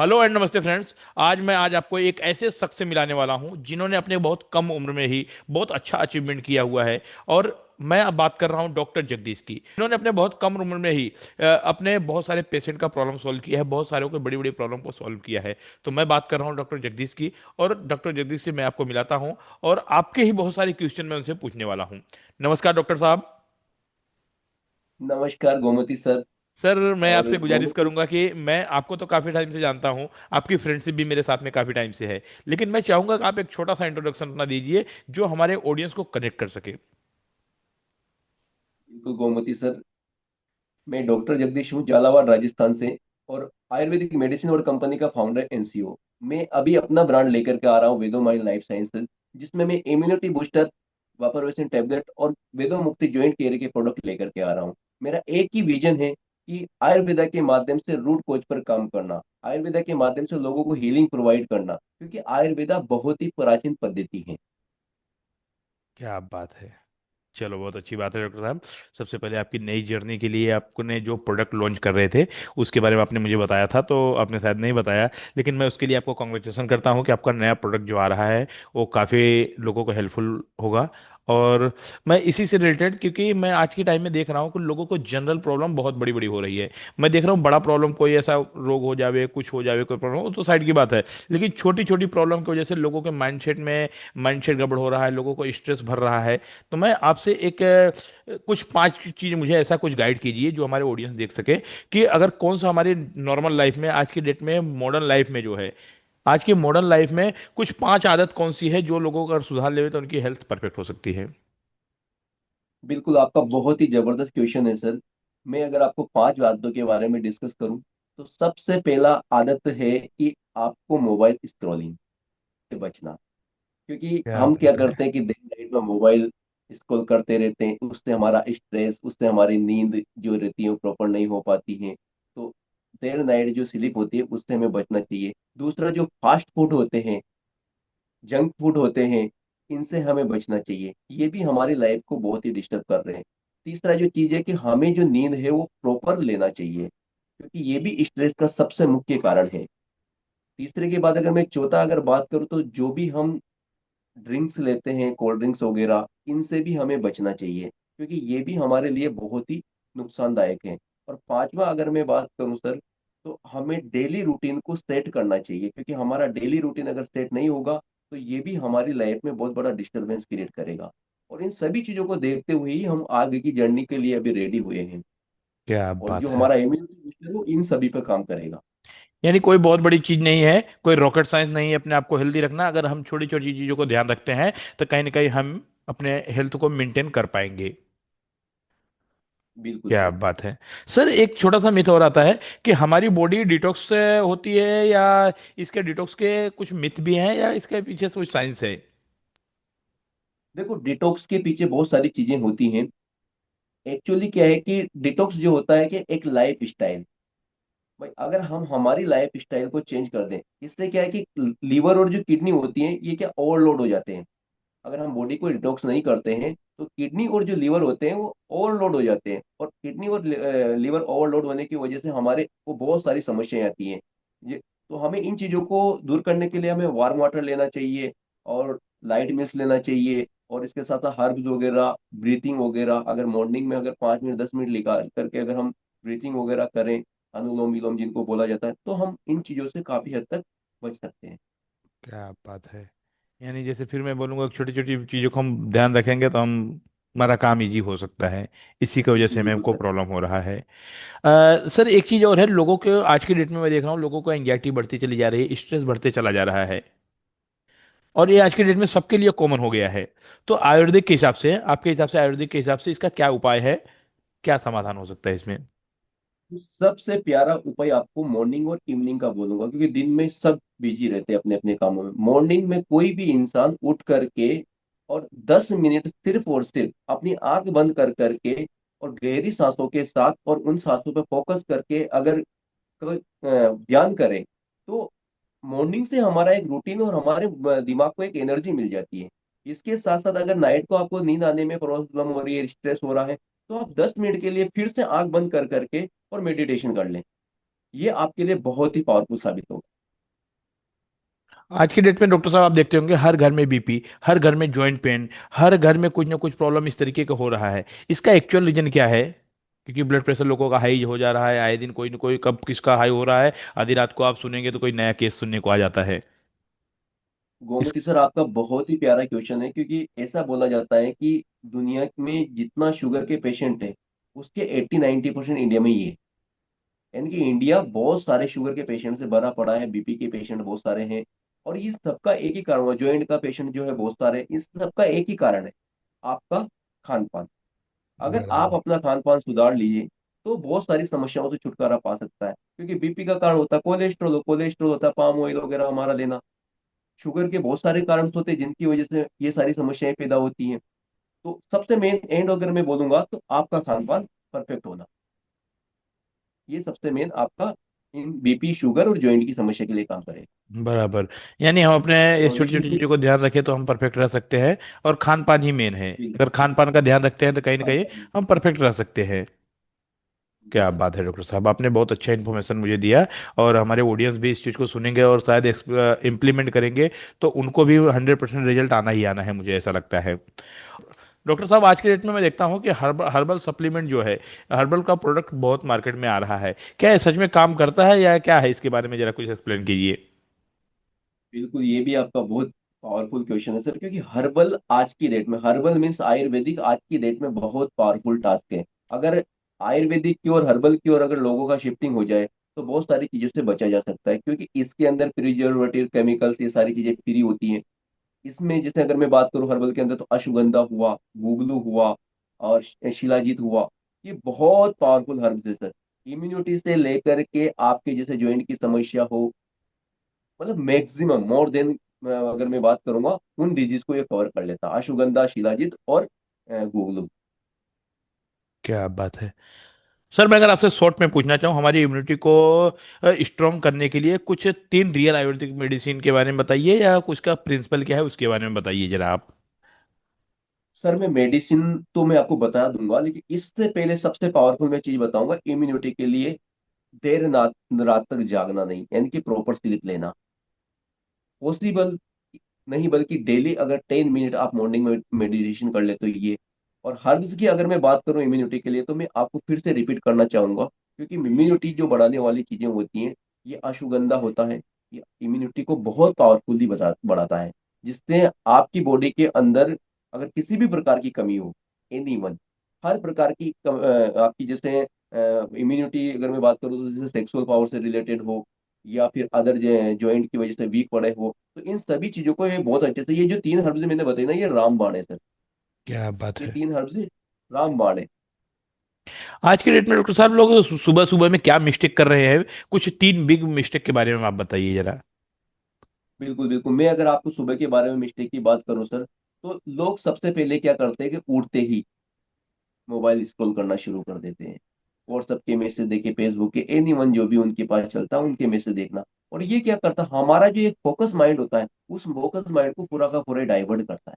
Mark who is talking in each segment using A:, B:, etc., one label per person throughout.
A: Hello and नमस्ते friends. आज आपको एक ऐसे शख्स से मिलाने वाला हूं जिन्होंने अपने बहुत कम उम्र में ही बहुत अच्छा अचीवमेंट किया हुआ है। और मैं अब बात कर रहा हूं डॉक्टर जगदीश की। इन्होंने अपने बहुत कम उम्र में ही अपने बहुत सारे पेशेंट का प्रॉब्लम सॉल्व किया है, बहुत सारे को बड़ी बड़ी प्रॉब्लम को सॉल्व किया है। तो मैं बात कर रहा हूं डॉक्टर जगदीश की। और डॉक्टर जगदीश से मैं आपको मिलाता हूं और आपके ही बहुत सारे क्वेश्चन मैं उनसे पूछने वाला हूं। नमस्कार डॉक्टर साहब।
B: नमस्कार गोमती सर।
A: सर, मैं
B: और
A: आपसे गुजारिश
B: गोमती।
A: करूंगा कि मैं आपको तो काफ़ी टाइम से जानता हूं, आपकी फ्रेंडशिप भी मेरे साथ में काफ़ी टाइम से है। लेकिन मैं चाहूंगा कि आप एक छोटा सा इंट्रोडक्शन अपना दीजिए जो हमारे ऑडियंस को कनेक्ट कर सके।
B: बिल्कुल गोमती सर। मैं डॉक्टर जगदीश हूँ, झालावाड़ राजस्थान से। और आयुर्वेदिक मेडिसिन और कंपनी का फाउंडर एनसीओ। मैं अभी अपना ब्रांड लेकर के आ रहा हूँ, वेदो माइंड लाइफ साइंसेज, जिसमें मैं इम्यूनिटी बूस्टर, वापरवेशन टैबलेट और वेदो मुक्ति जॉइंट केयर के प्रोडक्ट लेकर के आ रहा हूँ। मेरा एक ही विजन है कि आयुर्वेदा के माध्यम से रूट कोज पर काम करना, आयुर्वेदा के माध्यम से लोगों को हीलिंग प्रोवाइड करना, क्योंकि आयुर्वेदा बहुत ही प्राचीन पद्धति है।
A: क्या बात है। चलो, बहुत अच्छी बात है डॉक्टर साहब। सबसे पहले आपकी नई जर्नी के लिए आपने जो प्रोडक्ट लॉन्च कर रहे थे उसके बारे में आपने मुझे बताया था, तो आपने शायद नहीं बताया। लेकिन मैं उसके लिए आपको कॉन्ग्रेचुलेसन करता हूँ कि आपका नया प्रोडक्ट जो आ रहा है वो काफ़ी लोगों को हेल्पफुल होगा। और मैं इसी से रिलेटेड, क्योंकि मैं आज के टाइम में देख रहा हूँ कि लोगों को जनरल प्रॉब्लम बहुत बड़ी बड़ी हो रही है। मैं देख रहा हूँ बड़ा प्रॉब्लम, कोई ऐसा रोग हो जावे, कुछ हो जावे, कोई प्रॉब्लम वो तो साइड की बात है। लेकिन छोटी छोटी प्रॉब्लम की वजह से लोगों के माइंडसेट गड़बड़ हो रहा है, लोगों को स्ट्रेस भर रहा है। तो मैं आपसे एक कुछ पांच चीज मुझे ऐसा कुछ गाइड कीजिए जो हमारे ऑडियंस देख सके कि अगर कौन सा हमारी नॉर्मल लाइफ में, आज की डेट में, मॉडर्न लाइफ में जो है, आज की मॉडर्न लाइफ में कुछ पांच आदत कौन सी है जो लोगों को अगर सुधार लेवे तो उनकी हेल्थ परफेक्ट हो सकती है।
B: बिल्कुल, आपका बहुत ही जबरदस्त क्वेश्चन है सर। मैं अगर आपको 5 आदतों के बारे में डिस्कस करूं, तो सबसे पहला आदत है कि आपको मोबाइल स्क्रॉलिंग से बचना। क्योंकि
A: क्या
B: हम क्या
A: बात है।
B: करते हैं कि दिन रात में मोबाइल स्क्रॉल करते रहते हैं, उससे हमारा स्ट्रेस, उससे हमारी नींद जो रहती है वो प्रॉपर नहीं हो पाती है। तो देर नाइट जो स्लीप होती है उससे हमें बचना चाहिए। दूसरा, जो फास्ट फूड होते हैं, जंक फूड होते हैं, इनसे हमें बचना चाहिए। ये भी हमारी लाइफ को बहुत ही डिस्टर्ब कर रहे हैं। तीसरा जो चीज है कि हमें जो नींद है वो प्रॉपर लेना चाहिए, क्योंकि ये भी स्ट्रेस का सबसे मुख्य कारण है। तीसरे के बाद अगर मैं चौथा अगर बात करूँ, तो जो भी हम ड्रिंक्स लेते हैं, कोल्ड ड्रिंक्स वगैरह, इनसे भी हमें बचना चाहिए, क्योंकि ये भी हमारे लिए बहुत ही नुकसानदायक है। और पांचवा अगर मैं बात करूं सर, तो हमें डेली रूटीन को सेट करना चाहिए, क्योंकि हमारा डेली रूटीन अगर सेट नहीं होगा तो ये भी हमारी लाइफ में बहुत बड़ा डिस्टरबेंस क्रिएट करेगा। और इन सभी चीजों को देखते हुए ही हम आगे की जर्नी के लिए अभी रेडी हुए हैं।
A: क्या
B: और जो
A: बात है।
B: हमारा इम्यूनिटी बूस्टर है वो इन सभी पे काम करेगा।
A: यानी कोई बहुत बड़ी चीज नहीं है, कोई रॉकेट साइंस नहीं है अपने आप को हेल्दी रखना। अगर हम छोटी छोटी चीजों को ध्यान रखते हैं तो कहीं ना कहीं हम अपने हेल्थ को मेंटेन कर पाएंगे।
B: बिल्कुल
A: क्या
B: सर।
A: बात है। सर, एक छोटा सा मिथ और आता है कि हमारी बॉडी डिटॉक्स से होती है, या इसके डिटॉक्स के कुछ मिथ भी हैं, या इसके पीछे से कुछ साइंस है।
B: देखो, डिटॉक्स के पीछे बहुत सारी चीजें होती हैं। एक्चुअली क्या है कि डिटॉक्स जो होता है कि एक लाइफ स्टाइल, भाई अगर हम हमारी लाइफ स्टाइल को चेंज कर दें, इससे क्या है कि लीवर और जो किडनी होती है ये क्या ओवरलोड हो जाते हैं। अगर हम बॉडी को डिटॉक्स नहीं करते हैं तो किडनी और जो लीवर होते हैं वो ओवरलोड हो जाते हैं, और किडनी और लीवर ओवरलोड होने की वजह से हमारे को बहुत सारी समस्याएं आती हैं। ये तो हमें इन चीजों को दूर करने के लिए हमें वार्म वाटर लेना चाहिए, और लाइट मिल्क लेना चाहिए, और इसके साथ हर्ब्स वगैरह, ब्रीथिंग वगैरह, अगर मॉर्निंग में अगर 5 मिनट 10 मिनट निकाल करके अगर हम ब्रीथिंग वगैरह करें, अनुलोम विलोम जिनको बोला जाता है, तो हम इन चीजों से काफी हद तक बच सकते हैं।
A: क्या बात है। यानी जैसे फिर मैं बोलूंगा छोटी छोटी चीजों को हम ध्यान रखेंगे तो हम हमारा काम इजी हो सकता है। इसी की वजह से हमें
B: बिल्कुल
A: हमको
B: सर।
A: प्रॉब्लम हो रहा है। सर, एक चीज और है, लोगों के आज की डेट में मैं देख रहा हूँ लोगों को एंग्जाइटी बढ़ती चली जा रही है, स्ट्रेस बढ़ते चला जा रहा है। और ये आज की डेट में सबके लिए कॉमन हो गया है। तो आयुर्वेदिक के हिसाब से, आपके हिसाब से, आयुर्वेदिक के हिसाब से इसका क्या उपाय है, क्या समाधान हो सकता है इसमें।
B: तो सबसे प्यारा उपाय आपको मॉर्निंग और इवनिंग का बोलूंगा, क्योंकि दिन में सब बिजी रहते हैं अपने अपने कामों में। मॉर्निंग में कोई भी इंसान उठ करके और 10 मिनट सिर्फ और सिर्फ अपनी आंख बंद कर करके और गहरी सांसों के साथ और उन सांसों पर फोकस करके अगर कोई ध्यान करे, तो मॉर्निंग से हमारा एक रूटीन और हमारे दिमाग को एक एनर्जी मिल जाती है। इसके साथ साथ अगर नाइट को आपको नींद आने में प्रॉब्लम हो रही है, स्ट्रेस हो रहा है, तो आप 10 मिनट के लिए फिर से आंख बंद कर करके और मेडिटेशन कर लें। ये आपके लिए बहुत ही पावरफुल साबित होगा।
A: आज की डेट में डॉक्टर साहब आप देखते होंगे हर घर में बीपी, हर घर में जॉइंट पेन, हर घर में कुछ ना कुछ प्रॉब्लम इस तरीके का हो रहा है। इसका एक्चुअल रीजन क्या है? क्योंकि ब्लड प्रेशर लोगों का हाई हो जा रहा है आए दिन, कोई ना कोई कब किसका हाई हो रहा है। आधी रात को आप सुनेंगे तो कोई नया केस सुनने को आ जाता है। इस
B: गोमती सर, आपका बहुत ही प्यारा क्वेश्चन है, क्योंकि ऐसा बोला जाता है कि दुनिया में जितना शुगर के पेशेंट है, उसके 80-90% इंडिया में ही है। यानी कि इंडिया बहुत सारे शुगर के पेशेंट से भरा पड़ा है, बीपी के पेशेंट बहुत सारे हैं। और ये सबका एक ही कारण हुआ, जॉइंट का पेशेंट जो है बहुत सारे, इस सबका एक ही कारण है, आपका खान पान। अगर आप
A: बराबर।
B: अपना खान पान सुधार लीजिए, तो बहुत सारी समस्याओं से छुटकारा पा सकता है। क्योंकि बीपी का कारण होता है कोलेस्ट्रॉल, कोलेस्ट्रॉल होता है पाम ऑयल वगैरह हमारा लेना। शुगर के बहुत सारे कारण होते हैं जिनकी वजह से ये सारी समस्याएं पैदा होती हैं। तो सबसे मेन एंड अगर मैं बोलूंगा, तो आपका खान पान परफेक्ट होना, ये सबसे मेन आपका इन बीपी शुगर और जॉइंट की समस्या के लिए काम करेगा।
A: बराबर। यानी हम अपने इस
B: तो
A: छोटी
B: लेकिन
A: छोटी
B: फिर
A: चीज़ों को ध्यान रखें तो हम परफेक्ट रह सकते हैं। और खान पान ही मेन है। अगर
B: बिल्कुल
A: खान पान का ध्यान रखते हैं तो कहीं ना
B: खान
A: कहीं
B: पान।
A: हम परफेक्ट रह सकते हैं।
B: जी
A: क्या
B: सर।
A: बात है डॉक्टर साहब, आपने बहुत अच्छा इन्फॉर्मेशन मुझे दिया। और हमारे ऑडियंस भी इस चीज़ को सुनेंगे और शायद इम्प्लीमेंट करेंगे। तो उनको भी 100% रिजल्ट आना ही आना है, मुझे ऐसा लगता है। डॉक्टर साहब आज के डेट में मैं देखता हूँ कि हर्बल हर्बल सप्लीमेंट जो है, हर्बल का प्रोडक्ट बहुत मार्केट में आ रहा है। क्या ये सच में काम करता है या क्या है? इसके बारे में जरा कुछ एक्सप्लेन कीजिए।
B: बिल्कुल, ये भी आपका बहुत पावरफुल क्वेश्चन है सर, क्योंकि हर्बल आज की डेट में, हर्बल मीन्स आयुर्वेदिक, आज की डेट में बहुत पावरफुल टास्क है। अगर आयुर्वेदिक की और हर्बल की ओर अगर लोगों का शिफ्टिंग हो जाए, तो बहुत सारी चीजों से बचा जा सकता है, क्योंकि इसके अंदर प्रिजर्वेटिव केमिकल्स ये सारी चीजें फ्री होती हैं। इसमें जैसे अगर मैं बात करूं हर्बल के अंदर, तो अश्वगंधा हुआ, गुगलू हुआ, और शिलाजीत हुआ। ये बहुत पावरफुल हर्ब्स है सर। इम्यूनिटी से लेकर के आपके जैसे जॉइंट की समस्या हो, मतलब मैक्सिमम मोर देन, अगर मैं बात करूंगा, उन डिजीज को ये कवर कर लेता, अश्वगंधा, शिलाजीत और गुगलू।
A: क्या बात है। सर मैं अगर आपसे शॉर्ट में पूछना चाहूँ, हमारी इम्यूनिटी को स्ट्रॉन्ग करने के लिए कुछ 3 रियल आयुर्वेदिक मेडिसिन के बारे में बताइए, या उसका प्रिंसिपल क्या है उसके बारे में बताइए जरा आप।
B: सर मैं मेडिसिन तो मैं आपको बता दूंगा, लेकिन इससे पहले सबसे पावरफुल मैं चीज बताऊंगा इम्यूनिटी के लिए। देर रात रात तक जागना नहीं, यानी कि प्रॉपर स्लीप लेना। पॉसिबल नहीं, बल्कि डेली अगर 10 मिनट आप मॉर्निंग में मेडिटेशन कर ले तो ये। और हर्ब्स की अगर मैं बात करूं इम्यूनिटी के लिए, तो मैं आपको फिर से रिपीट करना चाहूंगा, क्योंकि इम्यूनिटी जो बढ़ाने वाली चीजें होती हैं, ये अश्वगंधा होता है। ये इम्यूनिटी को बहुत पावरफुली बढ़ाता है, जिससे आपकी बॉडी के अंदर अगर किसी भी प्रकार की कमी हो, एनी वन, हर प्रकार की आपकी जैसे इम्यूनिटी अगर मैं बात करूँ, तो जैसे सेक्सुअल पावर से रिलेटेड हो, या फिर अदर जॉइंट की वजह से वीक पड़े हो, तो इन सभी चीजों को ये बहुत अच्छे से, ये जो 3 हर्ब्स मैंने बताई ना, ये रामबाण है सर।
A: क्या बात
B: ये
A: है।
B: 3 हर्ब्स रामबाण है।
A: आज के डेट में डॉक्टर साहब लोग सुबह सुबह में क्या मिस्टेक कर रहे हैं? कुछ 3 बिग मिस्टेक के बारे में आप बताइए जरा।
B: बिल्कुल बिल्कुल, मैं अगर आपको सुबह के बारे में मिस्टेक की बात करूं सर, तो लोग सबसे पहले क्या करते हैं कि उठते ही मोबाइल स्क्रॉल करना शुरू कर देते हैं। व्हाट्सएप के मैसेज देखे, फेसबुक के एनी वन जो भी उनके पास चलता है उनके मैसेज देखना। और ये क्या करता है, हमारा जो एक फोकस माइंड होता है, उस फोकस माइंड को पूरा का पूरा डाइवर्ट करता है।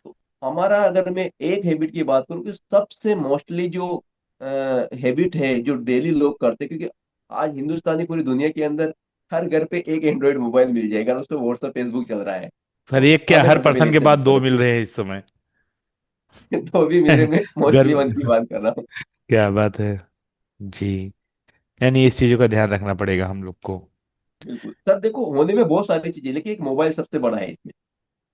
B: तो हमारा अगर मैं एक हैबिट की बात करूं, कि सबसे मोस्टली जो हैबिट है जो डेली लोग करते हैं, क्योंकि आज हिंदुस्तानी पूरी दुनिया के अंदर हर घर पे एक एंड्रॉइड मोबाइल मिल जाएगा और उस पर व्हाट्सएप फेसबुक चल रहा है।
A: सर
B: तो
A: एक क्या,
B: हमें
A: हर
B: सबसे पहले
A: पर्सन के
B: इससे
A: पास
B: बचना
A: 2 मिल
B: चाहिए।
A: रहे हैं इस समय।
B: तो अभी मेरे में मोस्टली वन की
A: गर्म।
B: बात कर रहा हूँ।
A: क्या बात है। जी। यानी इस चीजों का ध्यान रखना पड़ेगा हम लोग को।
B: बिल्कुल सर, देखो होने में बहुत सारी चीजें, लेकिन एक मोबाइल सबसे बड़ा है इसमें।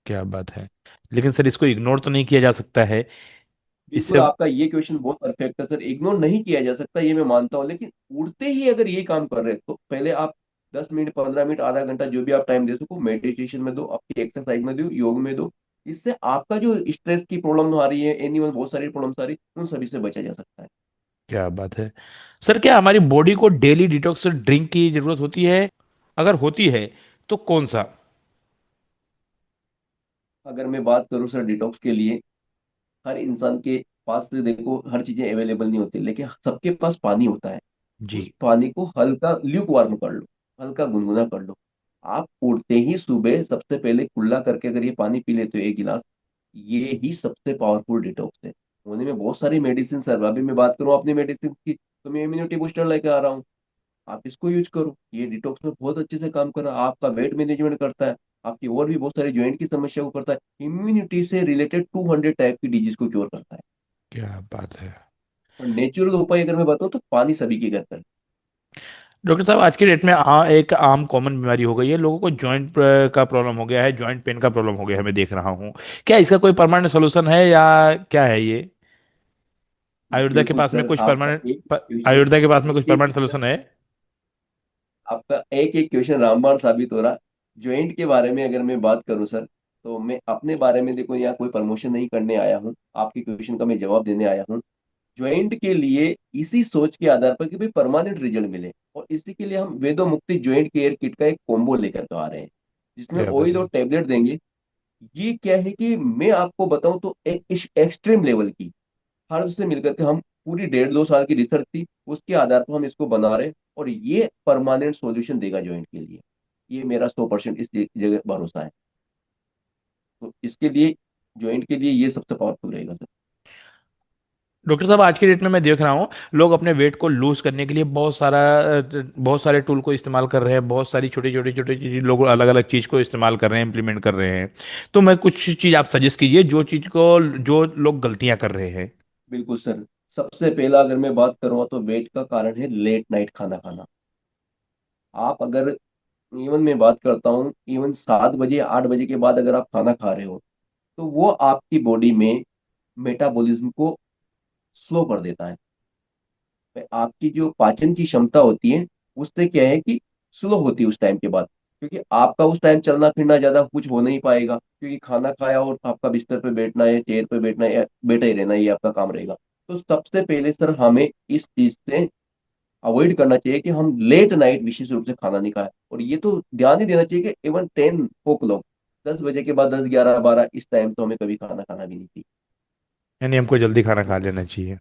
A: क्या बात है। लेकिन सर इसको इग्नोर तो नहीं किया जा सकता है?
B: बिल्कुल,
A: इससे
B: आपका ये क्वेश्चन बहुत परफेक्ट है सर, इग्नोर नहीं किया जा सकता, ये मैं मानता हूँ। लेकिन उड़ते ही अगर ये काम कर रहे हैं, तो पहले आप 10 मिनट, 15 मिनट, आधा घंटा, जो भी आप टाइम दे सको, मेडिटेशन में दो, आपकी एक्सरसाइज में दो, योग में दो। इससे आपका जो स्ट्रेस की प्रॉब्लम आ रही है, एनी वन, बहुत सारी प्रॉब्लम्स आ रही है, उन सभी से बचा जा सकता है।
A: क्या बात है। सर क्या हमारी बॉडी को डेली डिटॉक्स ड्रिंक की जरूरत होती है? अगर होती है तो कौन सा?
B: अगर मैं बात करूँ सर डिटॉक्स के लिए, हर इंसान के पास से देखो हर चीजें अवेलेबल नहीं होती, लेकिन सबके पास पानी होता है।
A: जी।
B: उस पानी को हल्का ल्यूक वार्म कर लो, हल्का गुनगुना कर लो। आप उठते ही सुबह सबसे पहले कुल्ला करके अगर ये पानी पी लेते हो 1 गिलास, ये ही सबसे पावरफुल डिटॉक्स है। होने में बहुत सारी मेडिसिन सर, अभी मैं बात करूं अपनी मेडिसिन की, तो मैं इम्यूनिटी बूस्टर लेके आ रहा हूँ। आप इसको यूज करो, ये डिटॉक्स में बहुत अच्छे से काम कर रहा है, आपका वेट मैनेजमेंट करता है, आपकी और भी बहुत सारी ज्वाइंट की समस्या को करता है, इम्यूनिटी से रिलेटेड 200 टाइप की डिजीज को क्योर करता है।
A: क्या बात है।
B: और नेचुरल उपाय अगर मैं बताऊं तो पानी सभी के घर पर है।
A: डॉक्टर साहब, आज की डेट में एक आम कॉमन बीमारी हो गई है, लोगों को जॉइंट का प्रॉब्लम हो गया है, जॉइंट पेन का प्रॉब्लम हो गया है, मैं देख रहा हूँ। क्या इसका कोई परमानेंट सोल्यूशन है या क्या है ये? आयुर्वेदा के
B: बिल्कुल
A: पास में
B: सर,
A: कुछ
B: आपका
A: परमानेंट,
B: एक क्वेश्चन,
A: आयुर्वेदा के पास में कुछ
B: एक एक
A: परमानेंट सोल्यूशन है?
B: आपका एक एक क्वेश्चन रामबाण साबित हो रहा। ज्वाइंट के बारे में अगर मैं बात करूं सर, तो मैं अपने बारे में देखो यहाँ कोई प्रमोशन नहीं करने आया हूँ, आपके क्वेश्चन का मैं जवाब देने आया हूँ। ज्वाइंट के लिए इसी सोच के आधार पर कि भाई परमानेंट रिजल्ट मिले, और इसी के लिए हम वेदो मुक्ति ज्वाइंट केयर किट का एक कॉम्बो लेकर के आ रहे हैं, जिसमें
A: क्या बात
B: ऑयल
A: है।
B: और टेबलेट देंगे। ये क्या है कि मैं आपको बताऊं तो एक एक्सट्रीम लेवल की हर से मिलकर के हम पूरी 1.5-2 साल की रिसर्च थी, उसके आधार पर हम इसको बना रहे हैं, और ये परमानेंट सॉल्यूशन देगा ज्वाइंट के लिए। ये मेरा 100% इस जगह भरोसा है। तो इसके लिए, ज्वाइंट के लिए ये सबसे पावरफुल रहेगा सर।
A: डॉक्टर साहब, आज की डेट में मैं देख रहा हूँ लोग अपने वेट को लूज करने के लिए बहुत सारे टूल को इस्तेमाल कर रहे हैं, बहुत सारी छोटी छोटी चीज लोग अलग अलग चीज को इस्तेमाल कर रहे हैं, इम्प्लीमेंट कर रहे हैं। तो मैं कुछ चीज आप सजेस्ट कीजिए जो चीज को, जो लोग गलतियां कर रहे हैं।
B: बिल्कुल सर। सबसे पहला अगर मैं बात करूँ तो वेट का कारण है लेट नाइट खाना खाना। आप अगर, इवन मैं बात करता हूँ, इवन 7 बजे 8 बजे के बाद अगर आप खाना खा रहे हो, तो वो आपकी बॉडी में मेटाबॉलिज्म को स्लो कर देता है। आपकी जो पाचन की क्षमता होती है, उससे क्या है कि स्लो होती है उस टाइम के बाद, क्योंकि आपका उस टाइम चलना फिरना ज्यादा कुछ हो नहीं पाएगा, क्योंकि खाना खाया और आपका बिस्तर पे बैठना है, चेयर पे बैठना है, या बैठा ही रहना है, ये आपका काम रहेगा। तो सबसे पहले सर हमें इस चीज से अवॉइड करना चाहिए कि हम लेट नाइट विशेष रूप से खाना नहीं खाएं। और ये तो ध्यान ही देना चाहिए कि इवन 10 o'clock, 10 बजे के बाद 10 11 12 इस टाइम तो हमें कभी खाना खाना भी नहीं चाहिए।
A: यानी हमको जल्दी खाना खा लेना चाहिए।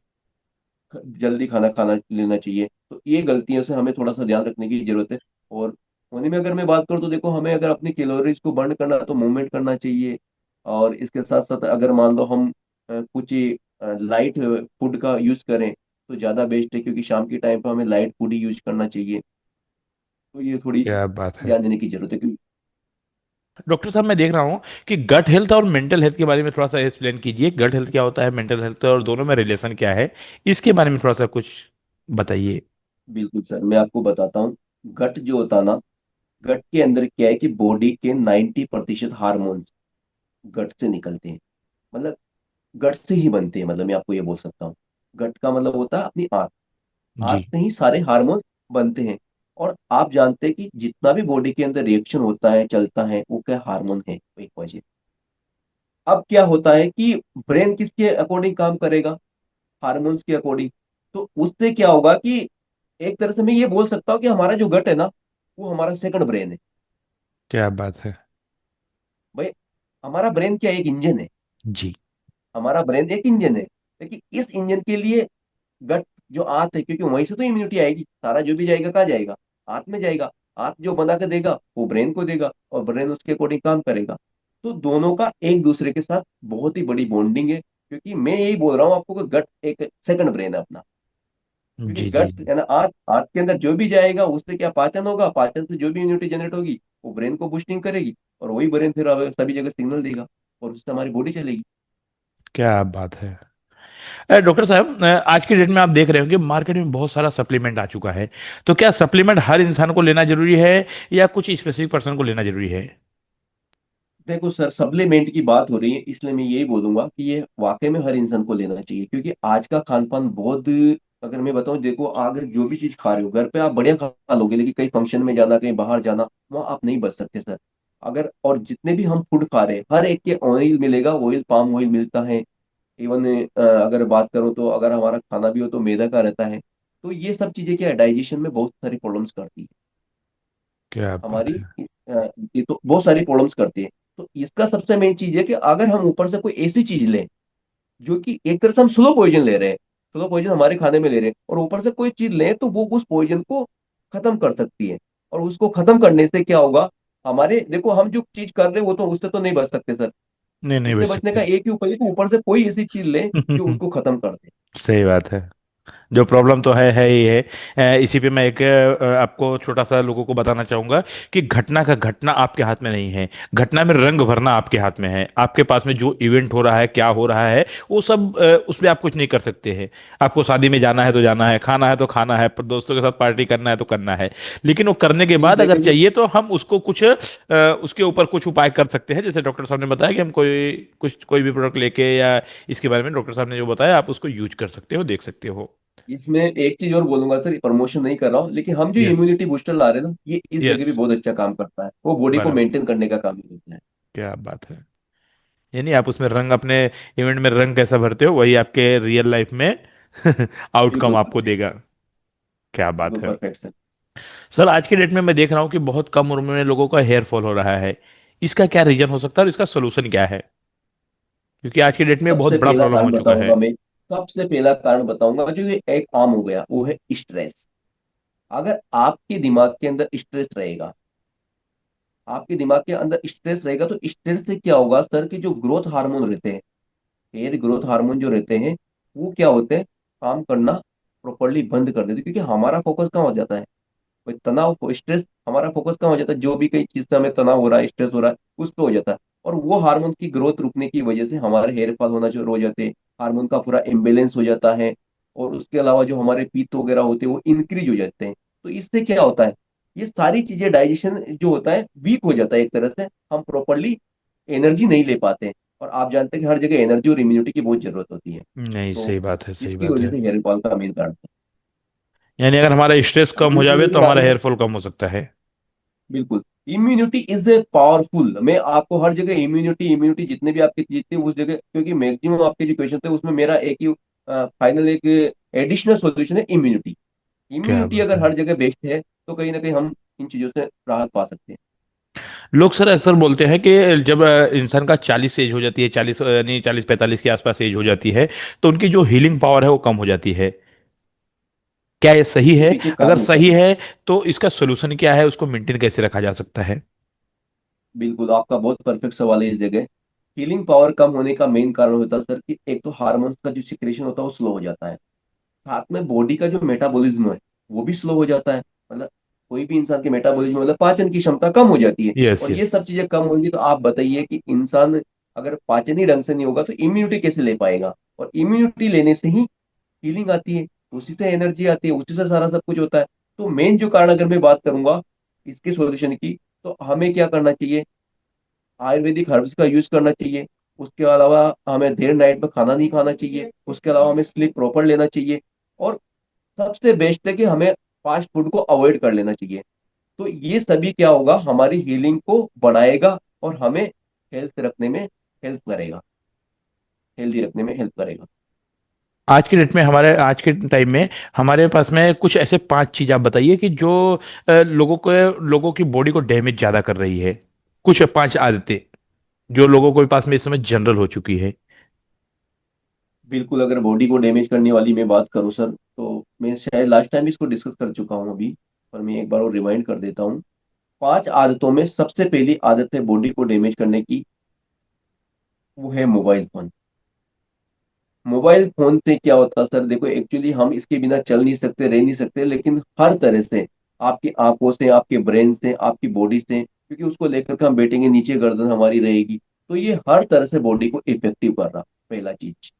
B: जल्दी खाना खाना लेना चाहिए, तो ये गलतियों से हमें थोड़ा सा ध्यान रखने की जरूरत है। और होने में अगर मैं बात करूँ तो देखो, हमें अगर अपनी कैलोरीज को बर्न करना है तो मूवमेंट करना चाहिए। और इसके साथ साथ अगर मान लो हम कुछ लाइट फूड का यूज करें तो ज्यादा बेस्ट है, क्योंकि शाम के टाइम पर हमें लाइट फूड ही यूज करना चाहिए। तो ये थोड़ी
A: क्या बात है।
B: ध्यान देने की जरूरत है, क्योंकि
A: डॉक्टर साहब, मैं देख रहा हूँ कि गट हेल्थ और मेंटल हेल्थ के बारे में थोड़ा सा एक्सप्लेन कीजिए। गट हेल्थ क्या होता है, मेंटल हेल्थ, और दोनों में रिलेशन क्या है, इसके बारे में थोड़ा सा कुछ बताइए।
B: बिल्कुल सर, मैं आपको बताता हूँ। गट जो होता है ना, गट के अंदर क्या है कि बॉडी के 90% हार्मोन्स गट से निकलते हैं। मतलब गट से ही बनते हैं, मतलब मैं आपको ये बोल सकता हूँ। गट का मतलब होता है अपनी आंत। आंत
A: जी।
B: से ही सारे हार्मोन्स बनते हैं। और आप जानते हैं कि जितना भी बॉडी के अंदर रिएक्शन होता है, चलता है, वो क्या हार्मोन है, एक वजह। अब क्या होता है कि ब्रेन किसके अकॉर्डिंग काम करेगा? हार्मोन्स के अकॉर्डिंग। तो उससे क्या होगा कि एक तरह से मैं ये बोल सकता हूँ कि हमारा जो गट है ना, वो हमारा सेकंड ब्रेन है।
A: क्या बात है।
B: भाई, हमारा ब्रेन क्या एक इंजन है।
A: जी।
B: हमारा ब्रेन एक इंजन है, लेकिन इस इंजन के लिए गट जो आंत है, क्योंकि वहीं से तो इम्यूनिटी आएगी, सारा जो भी जाएगा कहाँ जाएगा? आंत में जाएगा। आंत जो बना के देगा वो ब्रेन को देगा, और ब्रेन उसके अकॉर्डिंग काम करेगा। तो दोनों का एक दूसरे के साथ बहुत ही बड़ी बॉन्डिंग है, क्योंकि मैं यही बोल रहा हूँ आपको कि गट एक सेकंड ब्रेन है अपना। क्योंकि
A: जी जी
B: गट
A: जी।
B: है ना, आंत, आंत के अंदर जो भी जाएगा उससे क्या पाचन होगा, पाचन से जो भी इम्यूनिटी जनरेट होगी वो ब्रेन को बूस्टिंग करेगी, और वही ब्रेन फिर सभी जगह सिग्नल देगा, और उससे हमारी बॉडी चलेगी।
A: क्या बात है। डॉक्टर साहब, आज की डेट में आप देख रहे हो कि मार्केट में बहुत सारा सप्लीमेंट आ चुका है। तो क्या सप्लीमेंट हर इंसान को लेना जरूरी है या कुछ स्पेसिफिक पर्सन को लेना जरूरी है?
B: देखो सर, सप्लीमेंट की बात हो रही है, इसलिए मैं यही बोलूंगा कि ये वाकई में हर इंसान को लेना चाहिए, क्योंकि आज का खान पान बहुत, अगर मैं बताऊं, देखो अगर जो भी चीज खा रहे हो घर पे आप बढ़िया खा लोगे, लेकिन कहीं फंक्शन में जाना, कहीं बाहर जाना, वहाँ आप नहीं बच सकते सर। अगर, और जितने भी हम फूड खा रहे हैं हर एक के ऑयल मिलेगा, ऑयल पाम ऑयल मिलता है। इवन अगर बात करूं तो अगर हमारा खाना भी हो तो मैदा का रहता है। तो ये सब चीजें क्या है, डाइजेशन में बहुत सारी प्रॉब्लम्स करती है
A: क्या बात
B: हमारी।
A: है।
B: ये तो बहुत सारी प्रॉब्लम्स करती है। तो इसका सबसे मेन चीज है कि अगर हम ऊपर से कोई ऐसी चीज लें जो कि एक तरह से हम स्लो पॉइजन ले रहे हैं, स्लो पॉइजन हमारे खाने में ले रहे हैं, और ऊपर से कोई चीज लें तो वो उस पॉइजन को खत्म कर सकती है। और उसको खत्म करने से क्या होगा, हमारे, देखो हम जो चीज कर रहे हैं वो तो उससे तो नहीं बच सकते सर।
A: नहीं नहीं
B: उससे
A: बच
B: बचने का
A: सकते।
B: एक ही उपाय है कि ऊपर से कोई ऐसी चीज लें जो उसको खत्म कर दे।
A: सही बात है। जो प्रॉब्लम तो है ही है। इसी पे मैं एक आपको छोटा सा लोगों को बताना चाहूंगा कि घटना का घटना आपके हाथ में नहीं है। घटना में रंग भरना आपके हाथ में है। आपके पास में जो इवेंट हो रहा है, क्या हो रहा है, वो सब उसमें आप कुछ नहीं कर सकते हैं। आपको शादी में जाना है तो जाना है, खाना है तो खाना है, पर दोस्तों के साथ पार्टी करना है तो करना है। लेकिन वो करने के
B: इस
A: बाद अगर
B: जगह भी
A: चाहिए तो हम उसको कुछ उसके ऊपर कुछ उपाय कर सकते हैं। जैसे डॉक्टर साहब ने बताया कि हम कोई भी प्रोडक्ट लेके, या इसके बारे में डॉक्टर साहब ने जो बताया, आप उसको यूज कर सकते हो, देख सकते हो।
B: इसमें एक चीज और बोलूंगा सर, प्रमोशन नहीं कर रहा हूँ, लेकिन हम जो
A: यस।
B: इम्यूनिटी बूस्टर ला रहे हैं ना, ये इस जगह
A: यस।
B: भी बहुत अच्छा काम करता है, वो बॉडी को
A: बराबर।
B: मेंटेन करने का काम ही करता है।
A: क्या बात है। यानी आप उसमें रंग, अपने इवेंट में रंग कैसा भरते हो, वही आपके रियल लाइफ में आउटकम
B: बिल्कुल
A: आपको
B: परफेक्ट।
A: देगा। क्या बात
B: बिल्कुल
A: है।
B: Perfect sir.
A: सर, आज के डेट में मैं देख रहा हूँ कि बहुत कम उम्र में लोगों का हेयर फॉल हो रहा है। इसका क्या रीजन हो सकता है और इसका सोल्यूशन क्या है? क्योंकि आज की डेट में ये बहुत
B: सबसे
A: बड़ा
B: पहला
A: प्रॉब्लम हो
B: कारण
A: चुका है।
B: बताऊंगा मैं, सबसे पहला कारण बताऊंगा जो ये एक आम हो गया, वो है स्ट्रेस। अगर आपके दिमाग के अंदर स्ट्रेस रहेगा, आपके दिमाग के अंदर स्ट्रेस रहेगा, तो स्ट्रेस से क्या होगा सर, कि जो ग्रोथ हार्मोन रहते हैं, हेयर ग्रोथ हार्मोन जो रहते हैं, वो क्या होते हैं, काम करना प्रॉपरली बंद कर देते हैं। क्योंकि हमारा फोकस कहाँ हो जाता है, कोई तनाव स्ट्रेस, हमारा फोकस कहाँ हो जाता है, जो भी कई चीज से हमें तनाव हो रहा है, स्ट्रेस हो रहा है, उस पर हो जाता है। और वो हार्मोन की ग्रोथ रुकने की वजह से हमारे हेयर फॉल होना शुरू हो जाते हैं, हार्मोन का पूरा इम्बेलेंस हो जाता है। और उसके अलावा जो हमारे पीत वगैरह होते हैं वो इंक्रीज हो जाते हैं। तो इससे क्या होता है, ये सारी चीजें, डाइजेशन जो होता है वीक हो जाता है एक तरह से, हम प्रॉपरली एनर्जी नहीं ले पाते हैं। और आप जानते हैं कि हर जगह एनर्जी और इम्यूनिटी की बहुत जरूरत होती है।
A: नहीं,
B: तो
A: सही बात है, सही
B: इसकी
A: बात
B: वजह
A: है।
B: से हेयर फॉल का मेन कारण है।
A: यानी अगर हमारा स्ट्रेस
B: और
A: कम हो
B: दूसरी
A: जावे तो
B: अगर
A: हमारा
B: आपने,
A: हेयर फॉल कम हो सकता है।
B: बिल्कुल, इम्यूनिटी इज ए पावरफुल, मैं आपको हर जगह इम्यूनिटी इम्यूनिटी जितने भी आपके चीज थे उस जगह, क्योंकि मैक्सिमम आपके जो क्वेश्चन थे उसमें मेरा एक ही फाइनल एक एडिशनल सॉल्यूशन है, इम्यूनिटी।
A: क्या
B: इम्यूनिटी
A: बात
B: अगर
A: है।
B: हर जगह बेस्ट है तो कहीं ना कहीं हम इन चीजों से राहत पा सकते हैं।
A: लोग सर अक्सर बोलते हैं कि जब इंसान का 40 एज हो जाती है, 40 यानी 40 45 के आसपास एज हो जाती है, तो उनकी जो हीलिंग पावर है वो कम हो जाती है। क्या ये सही
B: इसके
A: है?
B: पीछे
A: अगर
B: कारण होता है
A: सही
B: सर।
A: है तो इसका सोल्यूशन क्या है, उसको मेंटेन कैसे रखा जा सकता है?
B: बिल्कुल, आपका बहुत परफेक्ट सवाल है इस जगह। हीलिंग पावर कम होने का मेन कारण होता है सर, कि एक तो हार्मोन्स का जो सिक्रेशन होता है वो स्लो हो जाता है, साथ में बॉडी का जो मेटाबॉलिज्म है वो भी स्लो हो जाता है। मतलब कोई भी इंसान के मेटाबॉलिज्म, मतलब पाचन की क्षमता कम हो जाती है।
A: यस।
B: और ये
A: यस।
B: सब चीजें कम होंगी तो आप बताइए कि इंसान अगर पाचन ही ढंग से नहीं होगा तो इम्यूनिटी कैसे ले पाएगा, और इम्यूनिटी लेने से ही हीलिंग आती है, उसी से एनर्जी आती है, उसी से सारा सब कुछ होता है। तो मेन जो कारण अगर मैं बात करूंगा इसके सॉल्यूशन की, तो हमें क्या करना चाहिए, आयुर्वेदिक हर्ब्स का यूज करना चाहिए। उसके अलावा हमें देर नाइट में खाना नहीं खाना चाहिए, उसके अलावा हमें स्लीप प्रॉपर लेना चाहिए। और सबसे बेस्ट है कि हमें फास्ट फूड को अवॉइड कर लेना चाहिए। तो ये सभी क्या होगा, हमारी हीलिंग को बढ़ाएगा और हमें हेल्थ रखने में हेल्प करेगा, हेल्दी रखने में हेल्प करेगा।
A: आज के डेट में, हमारे आज के टाइम में हमारे पास में कुछ ऐसे 5 चीज आप बताइए कि जो लोगों की बॉडी को डैमेज ज्यादा कर रही है। कुछ 5 आदतें जो लोगों के पास में इस समय जनरल हो चुकी है।
B: बिल्कुल, अगर बॉडी को डैमेज करने वाली मैं बात करूं सर, तो मैं शायद लास्ट टाइम इसको डिस्कस कर चुका हूं अभी, पर मैं एक बार और रिमाइंड कर देता हूं। 5 आदतों में सबसे पहली आदत है बॉडी को डैमेज करने की, वो है मोबाइल फोन। मोबाइल फोन से क्या होता है सर, देखो एक्चुअली हम इसके बिना चल नहीं सकते, रह नहीं सकते, लेकिन हर तरह से आपकी आंखों से, आपके ब्रेन से, आपकी बॉडी से, क्योंकि उसको लेकर के हम बैठेंगे नीचे गर्दन हमारी रहेगी, तो ये हर तरह से बॉडी को इफेक्टिव कर रहा, पहला चीज।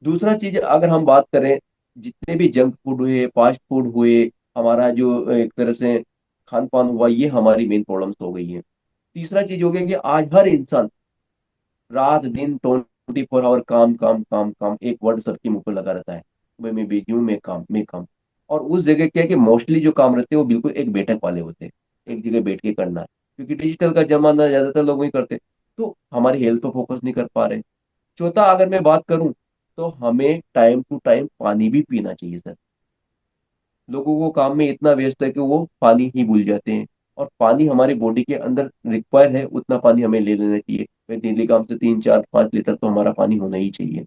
B: दूसरा चीज अगर हम बात करें, जितने भी जंक फूड हुए, फास्ट फूड हुए, हमारा जो एक तरह से खान पान हुआ, ये हमारी मेन प्रॉब्लम्स हो गई है। तीसरा चीज हो गया कि आज हर इंसान रात दिन 24 आवर काम काम काम काम, एक वर्ड सबके मुंह पर लगा रहता है, भाई मैं बिजी हूँ, मैं काम, मैं काम। और उस जगह क्या है कि मोस्टली जो काम रहते हैं वो बिल्कुल एक बैठक वाले होते हैं, एक जगह बैठ के करना है, क्योंकि डिजिटल का जमाना, ज्यादातर लोग वही करते हैं। तो हमारी हेल्थ पर फोकस नहीं कर पा रहे। चौथा अगर मैं बात करूं, तो हमें टाइम टू टाइम पानी भी पीना चाहिए सर। लोगों को काम में इतना व्यस्त है कि वो पानी ही भूल जाते हैं। और पानी हमारी बॉडी के अंदर रिक्वायर है, उतना पानी हमें ले लेना चाहिए। भाई डेली काम से 3 4 5 लीटर तो हमारा पानी होना ही चाहिए,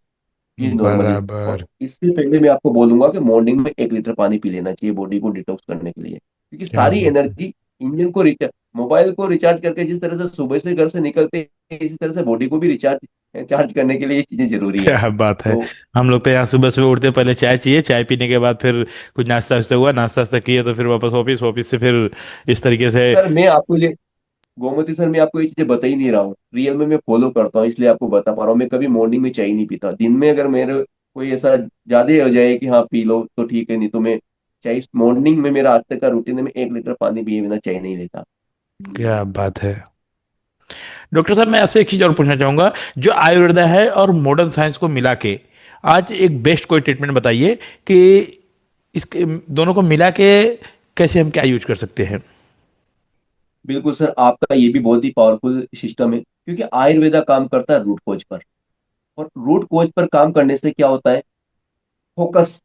B: ये नॉर्मली। और
A: बराबर।
B: इससे पहले मैं आपको बोलूंगा कि मॉर्निंग में 1 लीटर पानी पी लेना चाहिए बॉडी को डिटॉक्स करने के लिए, क्योंकि
A: क्या
B: सारी
A: बात है।
B: एनर्जी इंजन को रिचार्ज, मोबाइल को रिचार्ज करके जिस तरह से सुबह से घर से निकलते हैं, इसी तरह से बॉडी को भी रिचार्ज चार्ज करने के लिए ये चीजें जरूरी है।
A: क्या बात है।
B: तो
A: हम लोग तो यहाँ सुबह सुबह उठते पहले चाय चाहिए, चाय पीने के बाद फिर कुछ नाश्ता वास्ता हुआ, नाश्ता वास्ता किया तो फिर वापस ऑफिस, ऑफिस से फिर इस तरीके से।
B: सर मैं आपको ये गोमती सर, मैं आपको ये चीजें बता ही नहीं रहा हूँ, रियल में मैं फॉलो करता हूँ, इसलिए आपको बता पा रहा हूँ। मैं कभी मॉर्निंग में चाय नहीं पीता। दिन में अगर मेरे कोई ऐसा ज्यादा हो जाए कि हाँ पी लो तो ठीक है, नहीं तो मैं चाय मॉर्निंग में, मेरा आज तक का रूटीन है, मैं 1 लीटर पानी पिए बिना चाय नहीं लेता।
A: क्या बात है। डॉक्टर साहब मैं आपसे एक चीज और पूछना चाहूंगा, जो आयुर्वेदा है और मॉडर्न साइंस को मिला के आज एक बेस्ट कोई ट्रीटमेंट बताइए कि इसके दोनों को मिला के कैसे हम क्या यूज कर सकते हैं।
B: बिल्कुल सर, आपका ये भी बहुत ही पावरफुल सिस्टम है, क्योंकि आयुर्वेदा काम करता है रूट कोज पर। और रूट कोज पर काम करने से क्या होता है, फोकस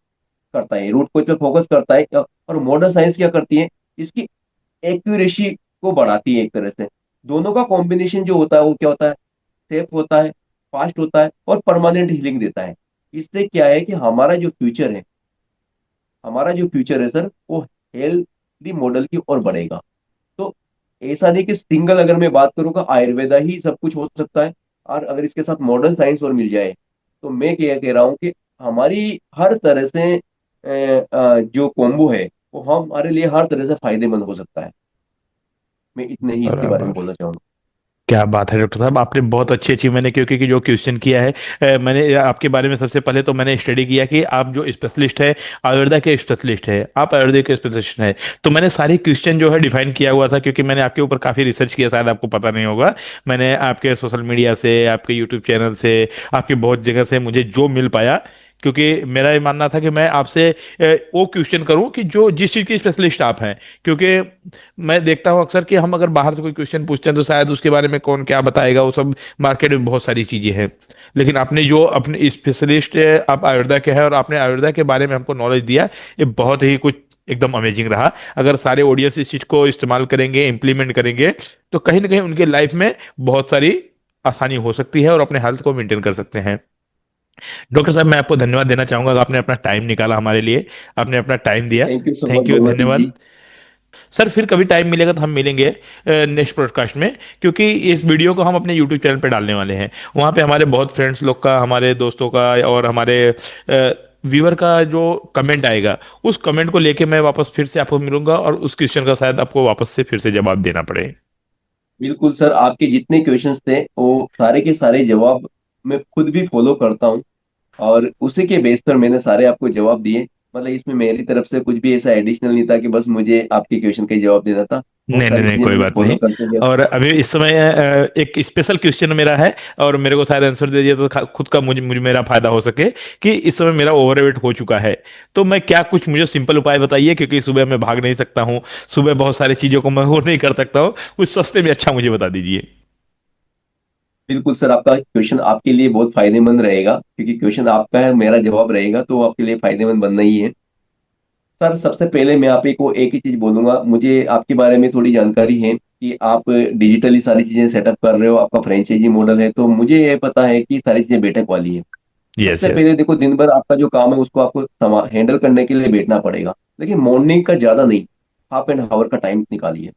B: करता है, रूट कोज पे फोकस करता है। और मॉडर्न साइंस क्या करती है, इसकी एक्यूरेसी को बढ़ाती है एक तरह से। दोनों का कॉम्बिनेशन जो होता है वो क्या होता है, सेफ होता है, फास्ट होता है, और परमानेंट हीलिंग देता है। इससे क्या है कि हमारा जो फ्यूचर है सर, वो हेल्थी मॉडल की ओर बढ़ेगा। तो ऐसा नहीं कि सिंगल, अगर मैं बात करूंगा आयुर्वेदा ही सब कुछ हो सकता है, और अगर इसके साथ मॉडर्न साइंस और मिल जाए, तो मैं क्या कह रहा हूँ कि हमारी हर तरह से जो कॉम्बो है वो हमारे लिए हर तरह से फायदेमंद हो सकता है। मैं इतने ही इसके बारे में
A: बराबर।
B: बोलना चाहूंगा।
A: क्या बात है डॉक्टर साहब, आपने बहुत अच्छी अच्छी, मैंने क्योंकि कि जो क्वेश्चन किया है, मैंने आपके बारे में सबसे पहले तो मैंने स्टडी किया कि आप जो स्पेशलिस्ट है, आयुर्वेदा के स्पेशलिस्ट है, आप आयुर्वेदा के स्पेशलिस्ट हैं। तो मैंने सारे क्वेश्चन जो है डिफाइन किया हुआ था, क्योंकि मैंने आपके ऊपर काफ़ी रिसर्च किया, शायद आपको पता नहीं होगा। मैंने आपके सोशल मीडिया से, आपके यूट्यूब चैनल से, आपकी बहुत जगह से मुझे जो मिल पाया, क्योंकि मेरा ये मानना था कि मैं आपसे वो क्वेश्चन करूं कि जो जिस चीज़ के स्पेशलिस्ट आप हैं। क्योंकि मैं देखता हूँ अक्सर कि हम अगर बाहर से कोई क्वेश्चन पूछते हैं तो शायद उसके बारे में कौन क्या बताएगा, वो सब मार्केट में बहुत सारी चीजें हैं। लेकिन आपने जो अपने स्पेशलिस्ट, आप आयुर्वेदा के हैं और आपने आयुर्वेदा के बारे में हमको नॉलेज दिया, ये बहुत ही कुछ एकदम अमेजिंग रहा। अगर सारे ऑडियंस इस चीज को इस्तेमाल करेंगे, इम्प्लीमेंट करेंगे, तो कहीं ना कहीं उनके लाइफ में बहुत सारी आसानी हो सकती है और अपने हेल्थ को मेंटेन कर सकते हैं। डॉक्टर साहब मैं आपको धन्यवाद देना चाहूंगा कि आपने अपना टाइम निकाला हमारे लिए, आपने अपना टाइम दिया।
B: Thank you so much
A: thank you,
B: Gomti ji.
A: धन्यवाद। सर फिर कभी टाइम मिलेगा तो हम मिलेंगे नेक्स्ट पॉडकास्ट में, क्योंकि इस वीडियो को हम अपने यूट्यूब चैनल पे डालने वाले हैं। वहाँ पे हमारे बहुत फ्रेंड्स लोग का, हमारे दोस्तों का और हमारे व्यूअर का जो कमेंट आएगा, उस कमेंट को लेके मैं वापस फिर से आपको मिलूंगा और उस क्वेश्चन का शायद आपको वापस से फिर से जवाब देना पड़े।
B: बिल्कुल सर, आपके जितने क्वेश्चंस थे वो सारे के सारे जवाब मैं खुद भी फॉलो करता हूँ, और उसी के बेस पर मैंने सारे आपको जवाब दिए। मतलब इसमें मेरी तरफ से कुछ भी ऐसा एडिशनल नहीं था कि बस मुझे आपके क्वेश्चन का ही जवाब देना था। बहुत
A: नहीं नहीं
B: सारी
A: नहीं,
B: चीजें
A: कोई
B: मैं
A: बात
B: फॉलो
A: नहीं।
B: करते गया।
A: और अभी इस समय एक स्पेशल क्वेश्चन मेरा है, और मेरे को शायद आंसर दे दिया तो खुद का मुझे मुझे मेरा फायदा हो सके, कि इस समय मेरा ओवरवेट हो चुका है। तो मैं क्या, कुछ मुझे सिंपल उपाय बताइए, क्योंकि सुबह मैं भाग नहीं सकता हूँ, सुबह बहुत सारी चीज़ों को मैं वो नहीं कर सकता हूँ, कुछ सस्ते में अच्छा मुझे बता दीजिए।
B: बिल्कुल सर, आपका क्वेश्चन आपके लिए बहुत फायदेमंद रहेगा, क्योंकि क्वेश्चन आपका है, मेरा जवाब रहेगा, तो वो आपके लिए फायदेमंद बनना ही है। सर सबसे पहले मैं आप ही को एक ही चीज बोलूंगा, मुझे आपके बारे में थोड़ी जानकारी है कि आप डिजिटली सारी चीजें सेटअप कर रहे हो, आपका फ्रेंचाइजी मॉडल है, तो मुझे ये पता है कि सारी चीजें बैठक वाली है।
A: यस
B: सबसे
A: यस।
B: पहले देखो, दिन भर आपका जो काम है उसको आपको हैंडल करने के लिए बैठना पड़ेगा। लेकिन मॉर्निंग का ज्यादा नहीं, हाफ एन आवर का टाइम निकालिए।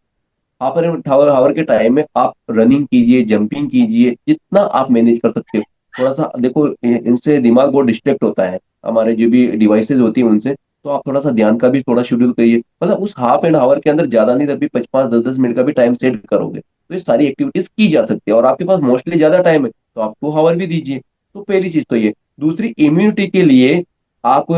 B: हाफ एन आवर के टाइम में आप रनिंग कीजिए, जंपिंग कीजिए, जितना आप मैनेज कर सकते हो। थोड़ा सा देखो, इनसे दिमाग बहुत डिस्ट्रैक्ट होता है, हमारे जो भी डिवाइसेज होती है उनसे। तो आप थोड़ा सा ध्यान का भी थोड़ा शेड्यूल करिए, मतलब उस हाफ एन आवर के अंदर ज्यादा नहीं, तभी 5 5 10 10 मिनट का भी टाइम सेट करोगे तो ये सारी एक्टिविटीज की जा सकती है। और आपके पास मोस्टली ज्यादा टाइम है तो आप 2 आवर भी दीजिए। तो पहली चीज तो ये। दूसरी, इम्यूनिटी के लिए आप,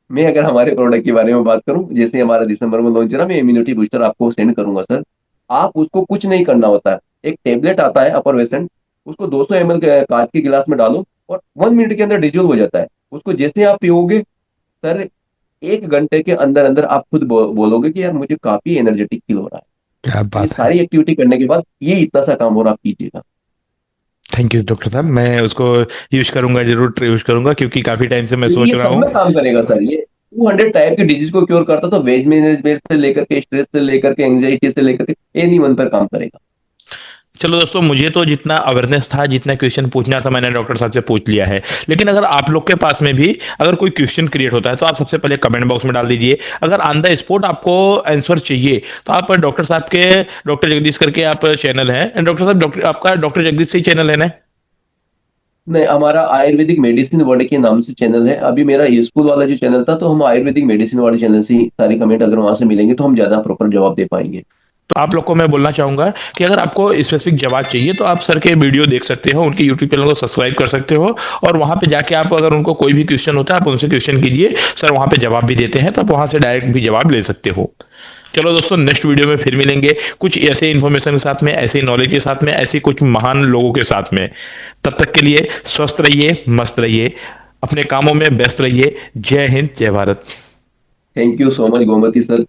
B: मैं अगर हमारे प्रोडक्ट के बारे में बात करूं, जैसे हमारा दिसंबर में लॉन्च है ना, मैं इम्यूनिटी बूस्टर आपको सेंड करूंगा सर। आप उसको कुछ नहीं करना होता है। एक टेबलेट आता है अपर वेस्टर्न, उसको 200 ml के कांच के गिलास में डालो, और 1 मिनट के अंदर डिजोल्व हो जाता है। उसको जैसे आप पियोगे सर, 1 घंटे के अंदर अंदर आप खुद बोलोगे कि यार मुझे काफी एनर्जेटिक फील हो रहा है।
A: क्या
B: तो ये
A: बात है।
B: सारी एक्टिविटी करने के बाद ये इतना सा काम और आप कीजिएगा।
A: थैंक यू डॉक्टर साहब, मैं उसको यूज करूंगा, जरूर यूज करूंगा, क्योंकि काफी टाइम से मैं
B: क्योंकि
A: सोच
B: ये
A: रहा
B: सब
A: हूँ।
B: में काम करेगा सर, ये 200 टाइप के डिजीज को क्योर करता, तो वेज मैनेजमेंट से लेकर के, स्ट्रेस से लेकर के, एंग्जाइटी से लेकर के, एनी वन पर काम करेगा।
A: चलो दोस्तों, मुझे तो जितना अवेयरनेस था, जितना क्वेश्चन पूछना था, मैंने डॉक्टर साहब से पूछ लिया है। लेकिन अगर आप लोग के पास में भी अगर कोई क्वेश्चन क्रिएट होता है तो आप सबसे पहले कमेंट बॉक्स में डाल दीजिए। अगर ऑन द स्पॉट आपको आंसर चाहिए तो आप डॉक्टर साहब के, डॉक्टर जगदीश करके आप चैनल है, डॉक्टर साहब, डॉक्टर आपका डॉक्टर जगदीश से ही चैनल है ना?
B: नहीं, हमारा आयुर्वेदिक मेडिसिन वर्ल्ड के नाम से चैनल है। अभी मेरा ये स्कूल वाला जो चैनल था, तो हम आयुर्वेदिक मेडिसिन वाले चैनल से ही सारे कमेंट अगर वहां से मिलेंगे तो हम ज्यादा प्रॉपर जवाब दे पाएंगे।
A: तो आप लोग को मैं बोलना चाहूंगा कि अगर आपको स्पेसिफिक जवाब चाहिए तो आप सर के वीडियो देख सकते हो, उनके यूट्यूब चैनल को सब्सक्राइब कर सकते हो, और वहां पे जाके आप अगर उनको कोई भी क्वेश्चन होता है आप उनसे क्वेश्चन कीजिए, सर वहां पे जवाब भी देते हैं, तो आप वहां से डायरेक्ट भी जवाब ले सकते हो। चलो दोस्तों, नेक्स्ट वीडियो में फिर मिलेंगे कुछ ऐसे इन्फॉर्मेशन के साथ में, ऐसे नॉलेज के साथ में, ऐसे कुछ महान लोगों के साथ में। तब तक के लिए स्वस्थ रहिए, मस्त रहिए, अपने कामों में व्यस्त रहिए। जय हिंद, जय Bharat.
B: Thank you so much Gomti sir.